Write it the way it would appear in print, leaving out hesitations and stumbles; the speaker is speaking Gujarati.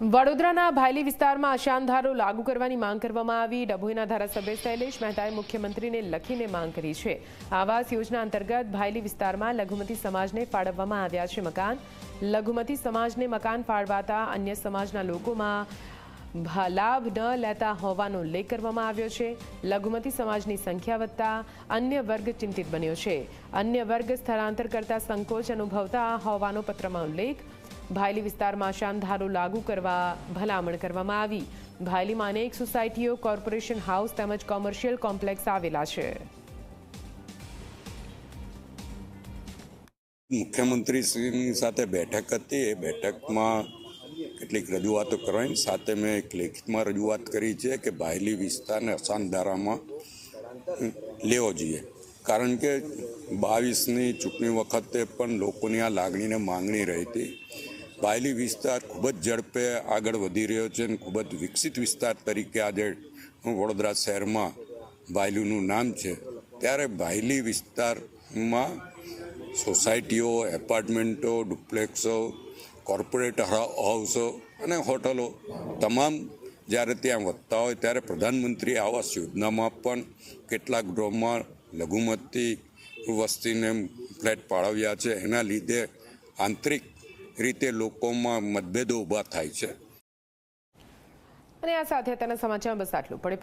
વડોદરાના ભાયલી વિસ્તારમાં અશાંતધારો લાગુ કરવાની માંગ કરવામાં આવી। ડભોઈના ધારાસભ્ય શૈલેષ મહેતાએ મુખ્યમંત્રીને લખીને માંગ કરી છે। આવાસ યોજના અંતર્ગત ભાયલી વિસ્તારમાં લઘુમતી સમાજને ફાળવવામાં આવ્યા છે મકાન। લઘુમતી સમાજને મકાન ફાળવાતા અન્ય સમાજના લોકોમાં લાભ ન લેતા હોવાનો ઉલ્લેખ કરવામાં આવ્યો છે। લઘુમતી સમાજની સંખ્યા વધતા અન્ય વર્ગ ચિંતિત બન્યો છે। અન્ય વર્ગ સ્થળાંતર કરતા સંકોચ અનુભવતા હોવાનો પત્રમાં ઉલ્લેખ। ભાયલી વિસ્તારમાં અશાંતધારો લાગુ કરવા ભલામણ કરવામાં આવી। ભાયલીમાં અનેક સોસાયટીઓ, કોર્પોરેશન હાઉસ તેમજ કોમર્શિયલ કોમ્પ્લેક્સ આવેલા છે। મુખ્યમંત્રીશ્રીની સાથે બેઠક હતી। એ બેઠકમાં કેટલીક રજૂઆતો કરવાની સાથે મેં એક લેખિતમાં રજૂઆત કરી છે કે ભાયલી વિસ્તારને અશાંતધારામાં લેવો જોઈએ, કારણ કે 22ની ચૂંટણી વખતે પણ લોકોની આ લાગણીને માંગણી રહી હતી। ભાયલી વિસ્તાર ખૂબ જ ઝડપે આગળ વધી રહ્યો છે અને ખૂબ જ વિકસિત વિસ્તાર તરીકે આજે વડોદરા શહેરમાં ભાયલીનું નામ છે। ત્યારે ભાયલી વિસ્તારમાં સોસાયટીઓ, એપાર્ટમેન્ટો, ડુપ્લેક્સો, કોર્પોરેટ હાઉસો અને હોટલો તમામ જ્યારે ત્યાં વધતા હોય ત્યારે પ્રધાનમંત્રી આવાસ યોજનામાં પણ કેટલાક ગૃહમાં લઘુમતી વસ્તીને ફ્લેટ ફાળવ્યા છે। એના લીધે આંતરિક રીતે લોકોમાં મતભેદો ઊભા થાય છે। અને આ સાથે તેના સમાચાર બસ આટલું પડે।